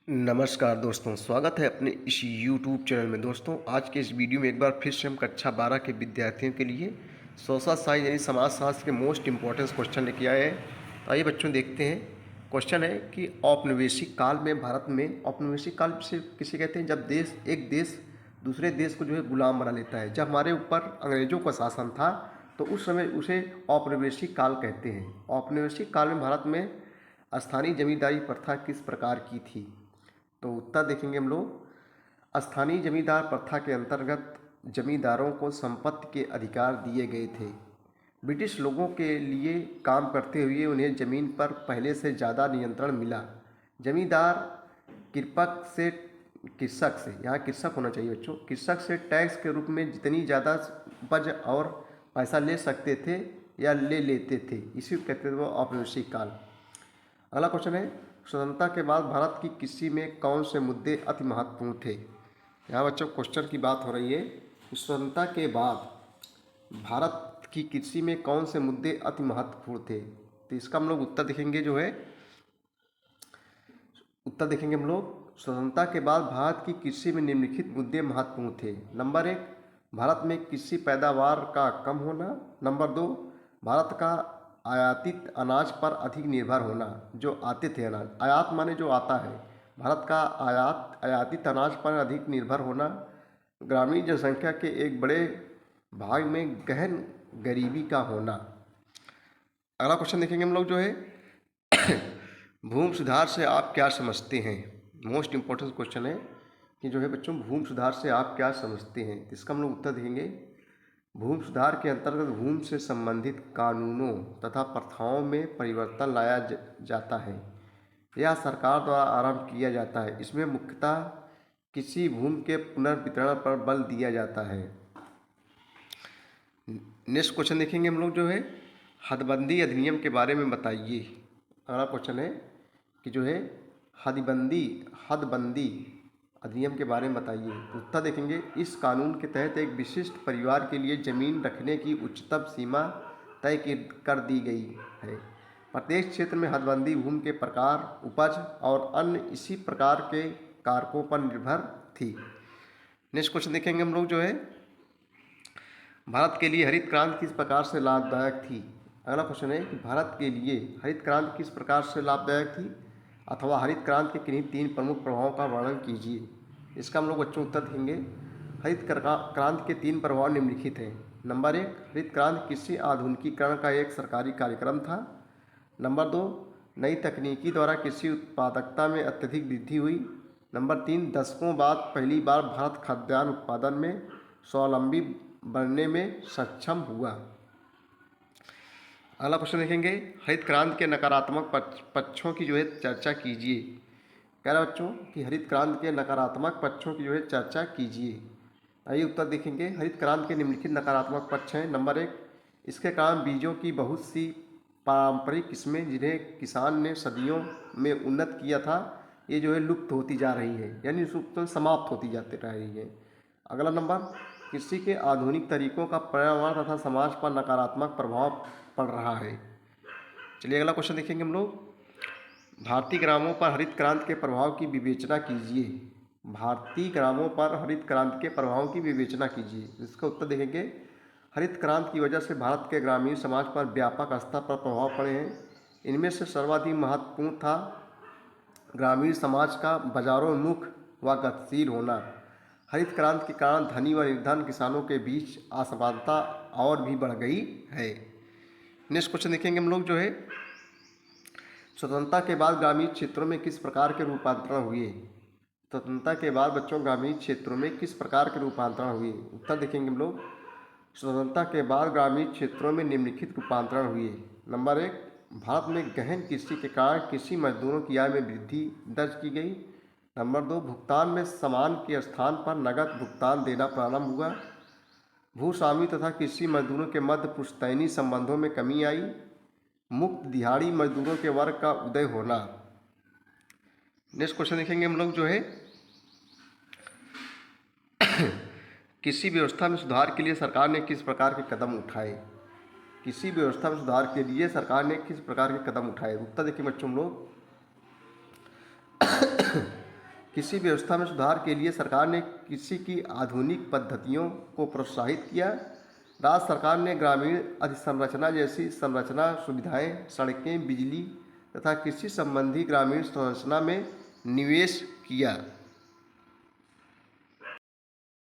नमस्कार दोस्तों, स्वागत है अपने इस YouTube चैनल में। दोस्तों, आज के इस वीडियो में एक बार फिर से हम कक्षा 12 के विद्यार्थियों के लिए सोशल साइंस यानी समाजशास्त्र के मोस्ट इम्पोर्टेंट क्वेश्चन लेके आए हैं। तो आइए बच्चों देखते हैं। क्वेश्चन है कि औपनिवेशिक काल में भारत में, औपनिवेशिक काल से किसे कहते हैं? जब एक देश दूसरे देश को जो है गुलाम बना लेता है। जब हमारे ऊपर अंग्रेजों का शासन था तो उस समय उसे औपनिवेशिक काल कहते हैं। औपनिवेशिक काल में भारत में स्थानीय जमींदारी प्रथा किस प्रकार की थी? तो उत्तर देखेंगे हम लोग। स्थानीय जमींदार प्रथा के अंतर्गत जमींदारों को संपत्ति के अधिकार दिए गए थे। ब्रिटिश लोगों के लिए काम करते हुए उन्हें जमीन पर पहले से ज़्यादा नियंत्रण मिला। जमींदार कृषक से, यहाँ कृषक होना चाहिए बच्चों, कृषक से टैक्स के रूप में जितनी ज़्यादा उपज और पैसा ले सकते थे या ले लेते थे, इसी को कहते थे वो औपनिवेशिक काल। अगला क्वेश्चन है, स्वतंत्रता के बाद भारत की कृषि में कौन से मुद्दे अति महत्वपूर्ण थे? यहाँ बच्चों क्वेश्चन की बात हो रही है कि स्वतंत्रता के बाद भारत की कृषि में कौन से मुद्दे अति महत्वपूर्ण थे। तो इसका हम लोग उत्तर देखेंगे हम लोग। स्वतंत्रता के बाद भारत की कृषि में निम्नलिखित मुद्दे महत्वपूर्ण थे। नंबर 1, भारत में कृषि पैदावार का कम होना। नंबर 2, भारत का आयातित अनाज पर अधिक निर्भर होना। जो आते थे अनाज, आयात माने जो आता है, भारत का आयातित अनाज पर अधिक निर्भर होना। ग्रामीण जनसंख्या के एक बड़े भाग में गहन गरीबी का होना। अगला क्वेश्चन देखेंगे हम लोग भूमि सुधार से आप क्या समझते हैं? मोस्ट इम्पोर्टेंट क्वेश्चन है कि बच्चों, भूमि सुधार से आप क्या समझते हैं? तो इसका हम लोग उत्तर देंगे। भूमि सुधार के अंतर्गत भूमि से संबंधित कानूनों तथा प्रथाओं में परिवर्तन लाया जाता है। यह सरकार द्वारा आरंभ किया जाता है। इसमें मुख्यतः किसी भूमि के पुनर्वितरण पर बल दिया जाता है। नेक्स्ट क्वेश्चन देखेंगे हम लोग हदबंदी अधिनियम के बारे में बताइए। अगला क्वेश्चन है कि हदबंदी अधिनियम के बारे में बताइए। उत्तर देखेंगे, इस कानून के तहत एक विशिष्ट परिवार के लिए जमीन रखने की उच्चतम सीमा तय कर दी गई है। प्रत्येक क्षेत्र में हदबंदी भूमि के प्रकार, उपज और अन्य इसी प्रकार के कारकों पर निर्भर थी। नेक्स्ट क्वेश्चन देखेंगे हम लोग भारत के लिए हरित क्रांति किस प्रकार से लाभदायक थी? अगला क्वेश्चन है कि भारत के लिए हरित क्रांति किस प्रकार से लाभदायक थी, अथवा हरित क्रांति के किन्हीं 3 प्रमुख प्रभावों का वर्णन कीजिए। इसका हम लोग बच्चों उत्तर देंगे। हरित क्रांति के 3 प्रभाव निम्नलिखित हैं। नंबर 1, हरित क्रांति कृषि आधुनिकीकरण का एक सरकारी कार्यक्रम था। नंबर 2, नई तकनीकी द्वारा कृषि उत्पादकता में अत्यधिक वृद्धि हुई। नंबर 3, दशकों बाद पहली बार भारत खाद्यान्न उत्पादन में स्वावलंबी बनने में सक्षम हुआ। अगला क्वेश्चन देखेंगे, हरित क्रांति के नकारात्मक पक्षों की चर्चा कीजिए। कह रहा बच्चों कि हरित क्रांति के नकारात्मक पक्षों की चर्चा कीजिए। आइए उत्तर देखेंगे। हरित क्रांति के निम्नलिखित नकारात्मक पक्ष हैं। नंबर 1, इसके कारण बीजों की बहुत सी पारंपरिक किस्में जिन्हें किसान ने सदियों में उन्नत किया था, ये लुप्त होती जा रही है, यानी समाप्त होती जाती रही है। अगला नंबर, कृषि के आधुनिक तरीकों का पर्यावरण तथा समाज पर नकारात्मक प्रभाव पड़ रहा है। चलिए अगला क्वेश्चन देखेंगे हम लोग। भारतीय ग्रामों पर हरित क्रांति के प्रभाव की विवेचना कीजिए। भारतीय ग्रामों पर हरित क्रांति के प्रभावों की विवेचना कीजिए। इसका उत्तर देखेंगे, हरित क्रांति की वजह से भारत के ग्रामीण समाज पर व्यापक स्तर पर प्रभाव पड़े हैं। इनमें से सर्वाधिक महत्वपूर्ण था ग्रामीण समाज का बाजारोन्मुख व गतिशील होना। हरित क्रांति के कारण धनी व निर्धन किसानों के बीच असमानता और भी बढ़ गई है। नेक्स्ट क्वेश्चन देखेंगे हम लोग स्वतंत्रता के बाद ग्रामीण क्षेत्रों में किस प्रकार के रूपांतरण हुए? स्वतंत्रता के बाद बच्चों ग्रामीण क्षेत्रों में किस प्रकार के रूपांतरण हुए? उत्तर देखेंगे हम लोग। स्वतंत्रता के बाद ग्रामीण क्षेत्रों में निम्नलिखित रूपांतरण हुए। नंबर 1, भारत में गहन कृषि के कारण कृषि मजदूरों की आय में वृद्धि दर्ज की गई। नंबर 2, भुगतान में सामान के स्थान पर नकद भुगतान देना प्रारंभ हुआ। भूस्वामी तथा कृषि मजदूरों के मध्य पुश्तैनी संबंधों में कमी आई। मुक्त दिहाड़ी मजदूरों के वर्ग का उदय होना। नेक्स्ट क्वेश्चन देखेंगे हम लोग कृषि व्यवस्था में सुधार के लिए सरकार ने किस प्रकार के कदम उठाए? कृषि व्यवस्था में सुधार के लिए सरकार ने किस प्रकार के कदम उठाए? उत्तर देखिए बच्चों हम लोग। कृषि व्यवस्था में सुधार के लिए सरकार ने कृषि की आधुनिक पद्धतियों को प्रोत्साहित किया। राज्य सरकार ने ग्रामीण अधोसंरचना जैसी संरचना सुविधाएं, सड़कें, बिजली तथा कृषि संबंधी ग्रामीण संरचना में निवेश किया।